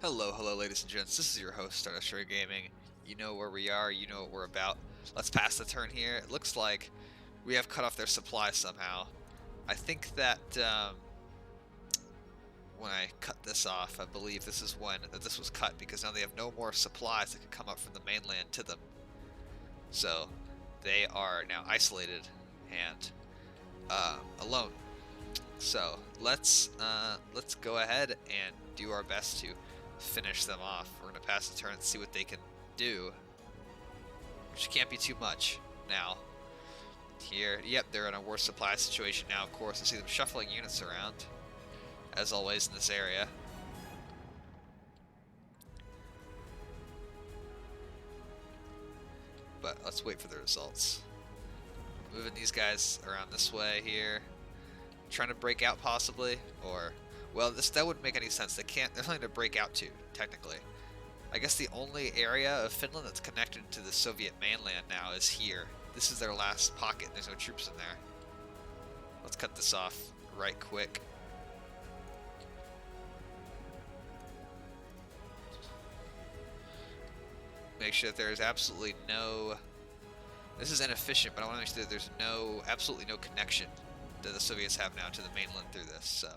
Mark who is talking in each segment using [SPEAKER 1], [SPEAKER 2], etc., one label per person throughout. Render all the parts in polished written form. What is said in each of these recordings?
[SPEAKER 1] Hello, ladies and gents. This is your host, Stardust Gaming. You know where we are. You know what we're about. Let's pass the turn here. It looks like we have cut off their supply somehow. I think that when I cut this off, I believe this is when this was cut because now they have no more supplies that can come up from the mainland to them. So they are now isolated and alone. So let's go ahead and do our best to finish them off. We're gonna pass the turn and see what they can do, which can't be too much now. Here, yep, they're in a worse supply situation now. Of course, I see them shuffling units around, as always in this area. But let's wait for the results. Moving these guys around this way here. Trying to break out possibly, or well, that wouldn't make any sense. There's nothing to break out to, technically. I guess the only area of Finland that's connected to the Soviet mainland now is here. This is their last pocket. There's no troops in there. Let's cut this off right quick. Make sure that there's absolutely no... This is inefficient, but I want to make sure that there's absolutely no connection that the Soviets have now to the mainland through this, so...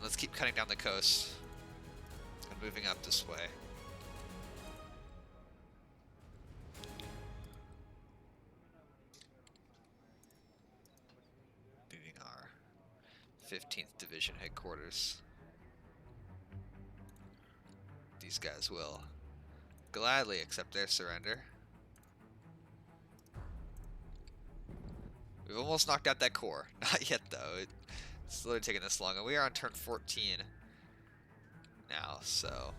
[SPEAKER 1] Let's keep cutting down the coast and moving up this way. Leaving our 15th Division headquarters. These guys will gladly accept their surrender. We've almost knocked out that core. Not yet, though. It's literally taking this long. And we are on turn 14 now, so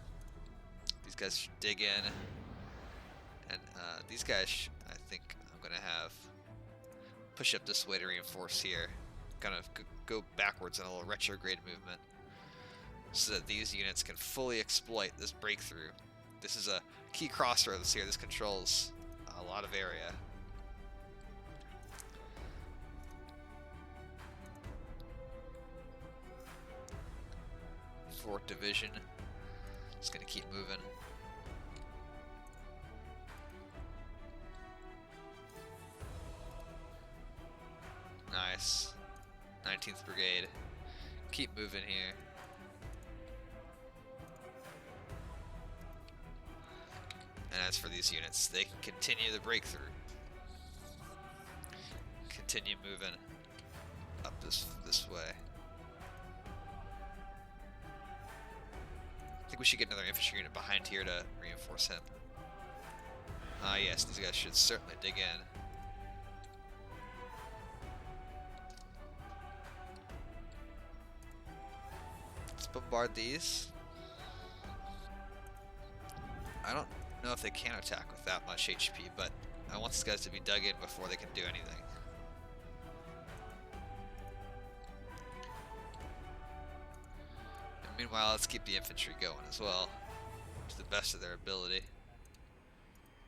[SPEAKER 1] these guys should dig in. And these guys, I think I'm going to have push up this way to reinforce here. Kind of go backwards in a little retrograde movement so that these units can fully exploit this breakthrough. This is a key crossroads here. This controls a lot of area. Fourth Division. Just gonna keep moving. Nice. 19th Brigade. Keep moving here. And as for these units, they can continue the breakthrough. Continue moving up this way. I think we should get another infantry unit behind here to reinforce him. Ah, yes, these guys should certainly dig in. Let's bombard these. I don't know if they can attack with that much HP, but I want these guys to be dug in before they can do anything. Meanwhile, let's keep the infantry going as well, to the best of their ability,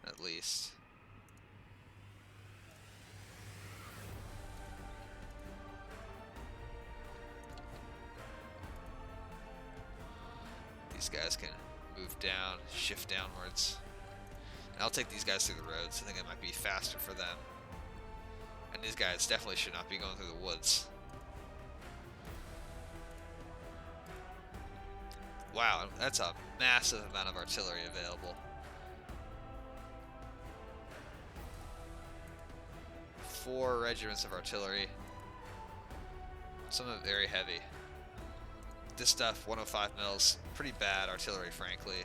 [SPEAKER 1] at least. These guys can move down, shift downwards. And I'll take these guys through the roads. I think it might be faster for them. And these guys definitely should not be going through the woods. Wow, that's a massive amount of artillery available. 4 regiments of artillery. Some of it very heavy. This stuff, 105 mils, pretty bad artillery, frankly.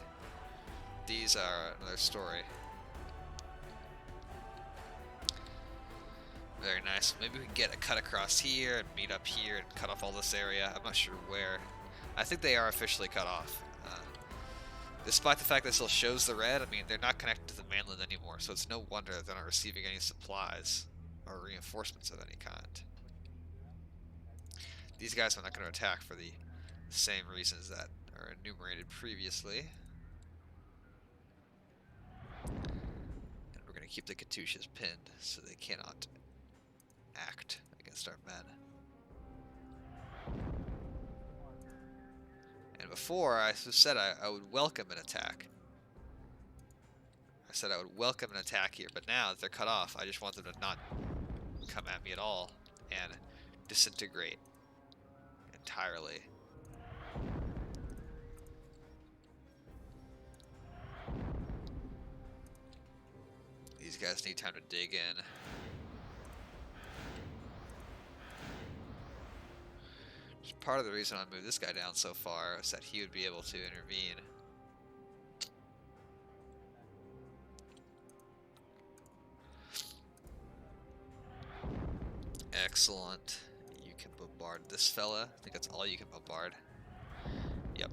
[SPEAKER 1] These are another story. Very nice. Maybe we can get a cut across here and meet up here and cut off all this area. I'm not sure where. I think they are officially cut off. Despite the fact that it still shows the red, I mean, they're not connected to the mainland anymore, so it's no wonder that they're not receiving any supplies or reinforcements of any kind. These guys are not going to attack for the same reasons that are enumerated previously. And we're going to keep the Katyushas pinned so they cannot act against our men. And before, I said I would welcome an attack. I said I would welcome an attack here, but now that they're cut off, I just want them to not come at me at all and disintegrate entirely. These guys need time to dig in. Just part of the reason I moved this guy down so far is that he would be able to intervene. Excellent. You can bombard this fella. I think that's all you can bombard. Yep.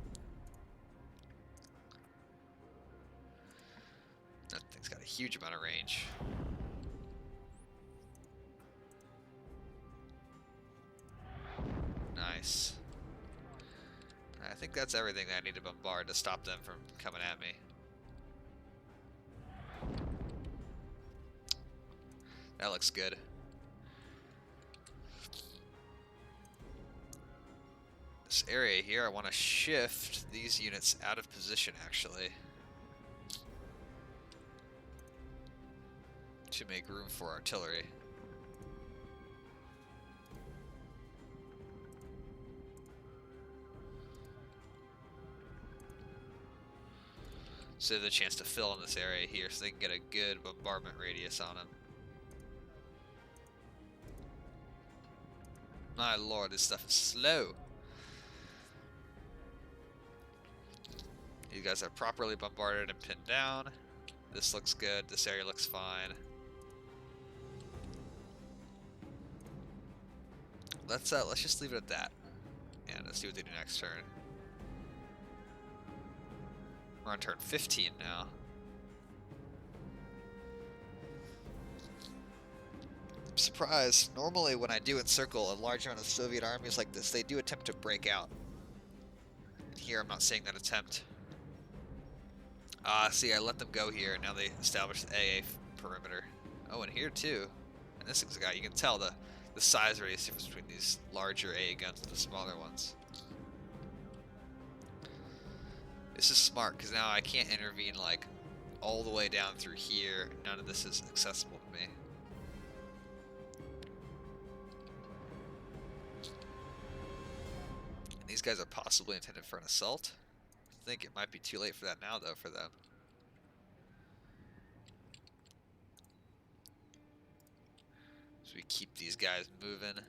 [SPEAKER 1] That thing's got a huge amount of range. Nice. I think that's everything that I need to bombard to stop them from coming at me. That looks good. This area here, I want to shift these units out of position, actually, to make room for artillery. So they have the chance to fill in this area here so they can get a good bombardment radius on them. My lord, this stuff is slow. You guys are properly bombarded and pinned down. This looks good. This area looks fine. Let's just leave it at that, and let's see what they do next turn. We're on turn 15 now. I'm surprised. Normally, when I do encircle a large amount of Soviet armies like this, they do attempt to break out. And here, I'm not seeing that attempt. See, I let them go here, and now they established the AA perimeter. Oh, and here too. And this guy, you can tell the size radius difference between these larger AA guns and the smaller ones. This is smart, because now I can't intervene, like, all the way down through here. None of this is accessible to me. And these guys are possibly intended for an assault. I think it might be too late for that now, though, for them. So we keep these guys moving.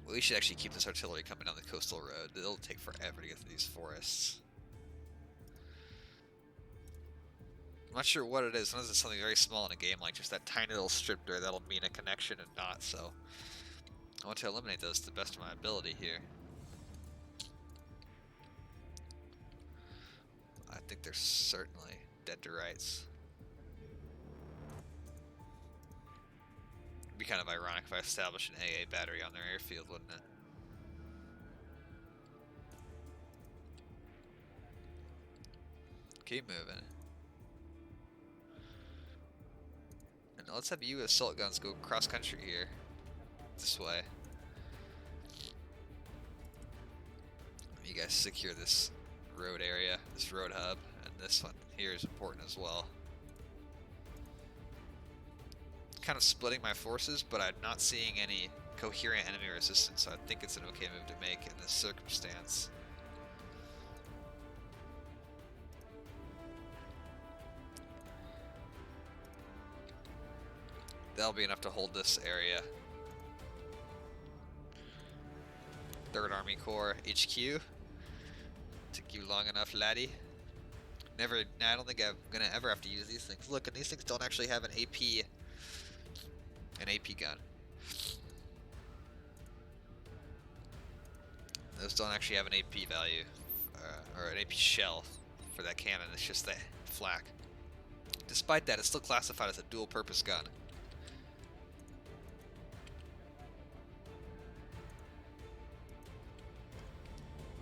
[SPEAKER 1] We should actually keep this artillery coming down the coastal road. It'll take forever to get through these forests. I'm not sure what it is. Sometimes it's something very small in a game, like just that tiny little strip there that'll mean a connection and not, so I want to eliminate those to the best of my ability here. I think they're certainly dead to rights. It'd be kind of ironic if I established an AA battery on their airfield, wouldn't it? Keep moving. And let's have you assault guns go cross country here. This way. You guys secure this road area, this road hub, and this one here is important as well. Kind of splitting my forces, but I'm not seeing any coherent enemy resistance, so I think it's an okay move to make in this circumstance. That'll be enough to hold this area. 3rd Army Corps HQ. Took you long enough, laddie. I don't think I'm gonna ever have to use these things. Look, and these things don't actually have an AP gun. Those don't actually have an AP value, or an AP shell for that cannon. It's just that flak. Despite that, it's still classified as a dual-purpose gun.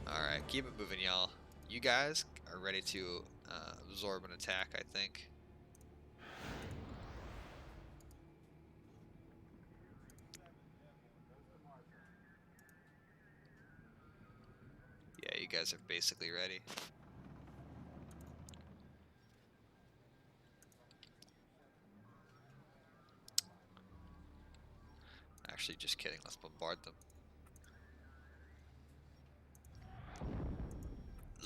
[SPEAKER 1] Alright, keep it moving, y'all. You guys are ready to absorb an attack, I think. you guys are basically ready. Actually, just kidding. Let's bombard them.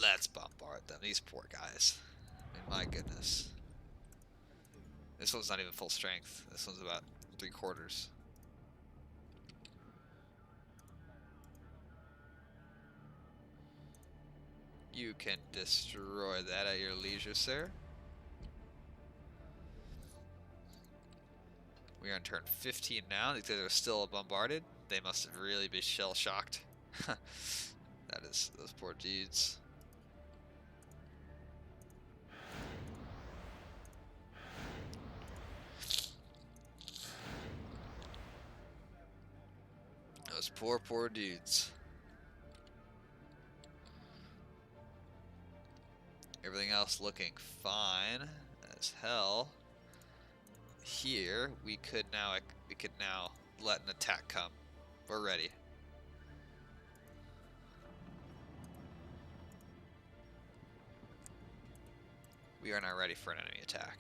[SPEAKER 1] Let's bombard them. These poor guys. I mean, my goodness. This one's not even full strength. This one's about 3/4. You can destroy that at your leisure, sir. We are on turn 15 now. These guys are still bombarded. They must have really been shell-shocked. That is those poor dudes. Those poor dudes. Everything else looking fine as hell. Here we could now let an attack come. We're ready. We are now ready for an enemy attack.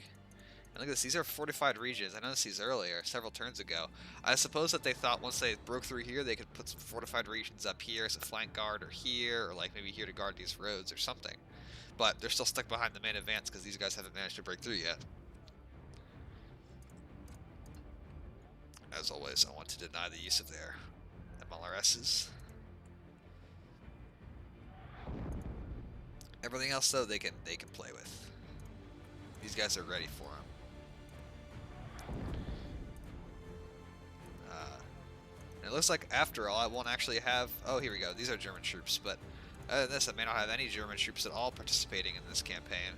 [SPEAKER 1] And look at this, these are fortified regions. I noticed these earlier, several turns ago. I suppose that they thought once they broke through here, they could put some fortified regions up here as a flank guard, or here, or like maybe here to guard these roads or something. But they're still stuck behind the main advance because these guys haven't managed to break through yet. As always, I want to deny the use of their MLRSs. Everything else, though, they can play with. These guys are ready for them. It looks like, after all, I won't actually have... Oh, here we go. These are German troops, but other than this, I may not have any German troops at all participating in this campaign.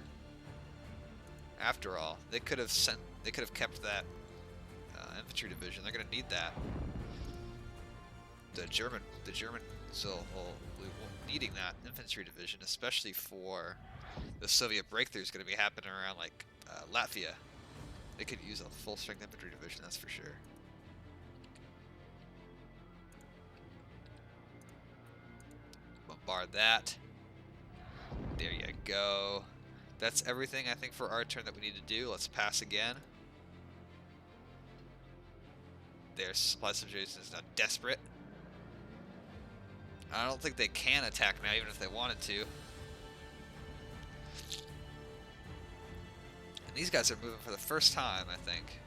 [SPEAKER 1] After all, they could have kept that infantry division. They're going to need that. The German, so we will needing that infantry division, especially for the Soviet breakthrough is going to be happening around like Latvia. They could use a full strength infantry division, that's for sure. Bombard that. There you go. That's everything I think for our turn that we need to do. Let's pass again. Their supply situation is now desperate. I don't think they can attack now, even if they wanted to. And these guys are moving for the first time, I think.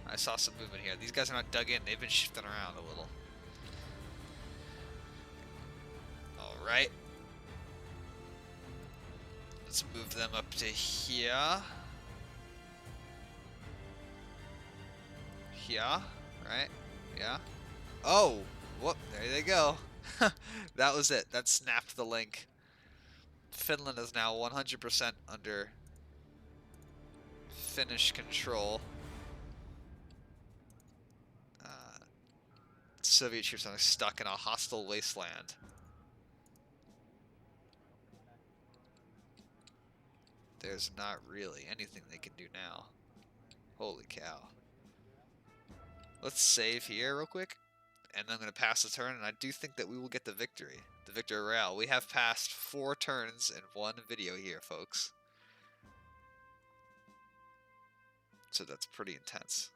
[SPEAKER 1] I saw some movement here. These guys are not dug in. They've been shifting around a little. Alright. Let's move them up to here. Here, right? Yeah. Oh! Whoop, there they go. That was it. That snapped the link. Finland is now 100% under Finnish control. Soviet troops are stuck in a hostile wasteland. There's not really anything they can do now. Holy cow. Let's save here real quick. And then I'm going to pass the turn, and I do think that we will get the victory. The victory royale. We have passed 4 turns in one video here, folks. So that's pretty intense.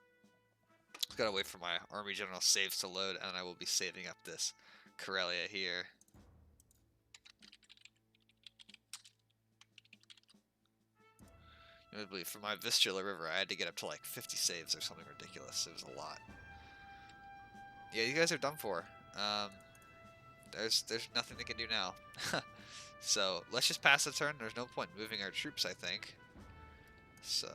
[SPEAKER 1] Just gotta wait for my Army General saves to load, and I will be saving up this Karelia here. I believe for my Vistula River, I had to get up to like 50 saves or something ridiculous. It was a lot. Yeah, you guys are done for. There's nothing they can do now. So let's just pass the turn. There's no point in moving our troops, I think. So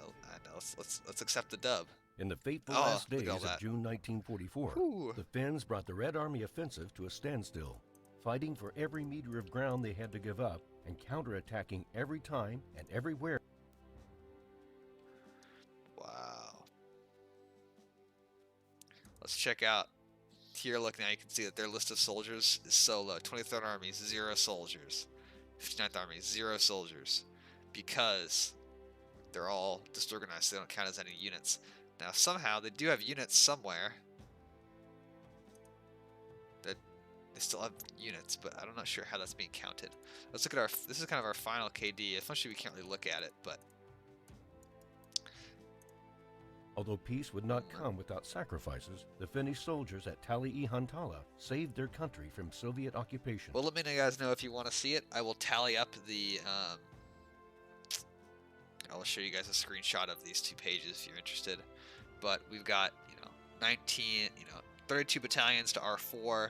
[SPEAKER 1] let's accept the dub.
[SPEAKER 2] In the fateful last days of
[SPEAKER 1] that.
[SPEAKER 2] June 1944,
[SPEAKER 1] Ooh.
[SPEAKER 2] the Finns brought the Red Army offensive to a standstill, fighting for every meter of ground they had to give up and counterattacking every time and everywhere.
[SPEAKER 1] Wow. Let's check out. Here, look, now you can see that their list of soldiers is so low. 23rd Army, 0 soldiers. 59th Army, 0 soldiers. Because they're all disorganized. They don't count as any units. Now, somehow, they do have units somewhere. That They still have units, but I'm not sure how that's being counted. Let's look at our, this is kind of our final KD. Unfortunately, we can't really look at it, but.
[SPEAKER 2] Although peace would not come without sacrifices, the Finnish soldiers at Tali-Ihantala saved their country from Soviet occupation.
[SPEAKER 1] Well, let me guys know if you want to see it. I will tally up the, I'll show you guys a screenshot of these 2 pages if you're interested. But we've got, 32 battalions to R4,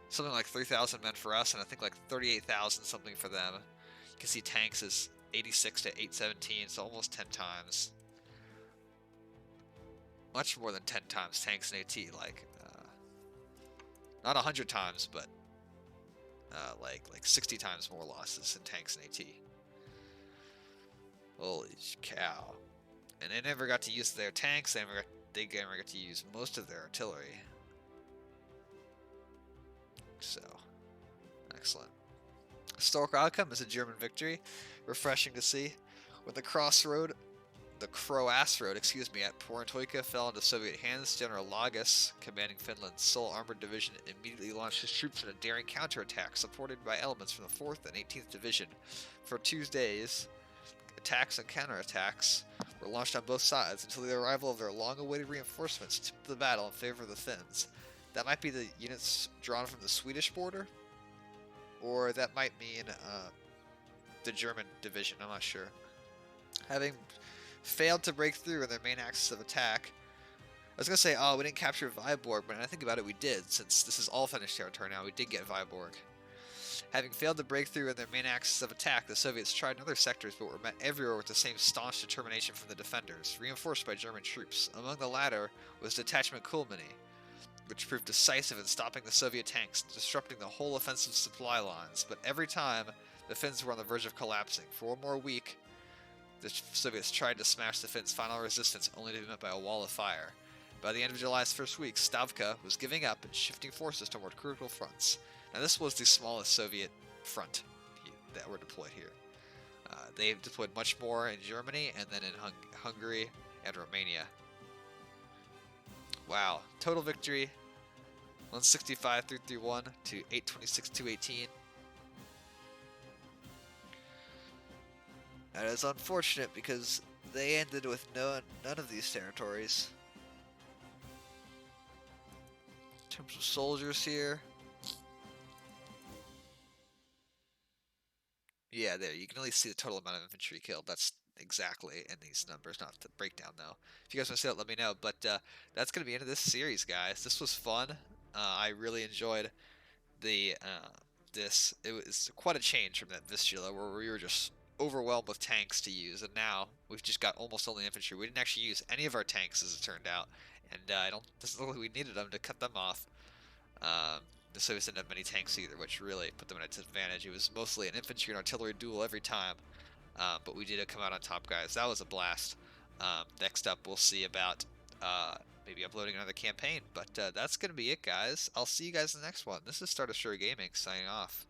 [SPEAKER 1] something like 3,000 men for us, and I think like 38,000 something for them. You can see tanks is 86 to 817, so almost 10 times. Much more than 10 times tanks and AT, like, not 100 times, but like 60 times more losses in tanks and AT. Holy cow. And they never got to use their tanks, they never got to use most of their artillery. So, excellent. Historical outcome is a German victory. Refreshing to see. When the Croass Road, at Porontoika fell into Soviet hands, General Lagas, commanding Finland's sole armored division, immediately launched his troops in a daring counterattack, supported by elements from the 4th and 18th Division. For 2 days, attacks and counterattacks were launched on both sides until the arrival of their long-awaited reinforcements tipped the battle in favor of the Finns. That might be the units drawn from the Swedish border, or that might mean the German division, I'm not sure. Having failed to break through in their main axis of attack, I was going to say, oh, we didn't capture Viborg, but when I think about it, we did, since this is all Finnish territory now, we did get Viborg. Having failed to break through in their main axis of attack, the Soviets tried in other sectors, but were met everywhere with the same staunch determination from the defenders, reinforced by German troops. Among the latter was Detachment Kulmini, which proved decisive in stopping the Soviet tanks, disrupting the whole offensive supply lines, but every time, the Finns were on the verge of collapsing. For one more week, the Soviets tried to smash the Finns' final resistance, only to be met by a wall of fire. By the end of July's first week, Stavka was giving up and shifting forces toward critical fronts. Now, this was the smallest Soviet front that were deployed here. They've deployed much more in Germany and then in Hungary and Romania. Wow. Total victory, 165,331 to 826,218. That is unfortunate because they ended with none of these territories. In terms of soldiers here. Yeah, there, you can at least see the total amount of infantry killed. That's exactly in these numbers, not the breakdown though. If you guys want to see that, let me know. But that's going to be the end of this series, guys. This was fun. I really enjoyed the this. It was quite a change from that Vistula where we were just overwhelmed with tanks to use, and now we've just got almost only infantry. We didn't actually use any of our tanks, as it turned out, and doesn't look like we needed them to cut them off. The Soviets didn't have many tanks either, which really put them at a disadvantage. It was mostly an infantry and artillery duel every time, but we did come out on top, guys. That was a blast. Next up, we'll see about maybe uploading another campaign, but that's going to be it, guys. I'll see you guys in the next one. This is Star Destroyer Gaming, signing off.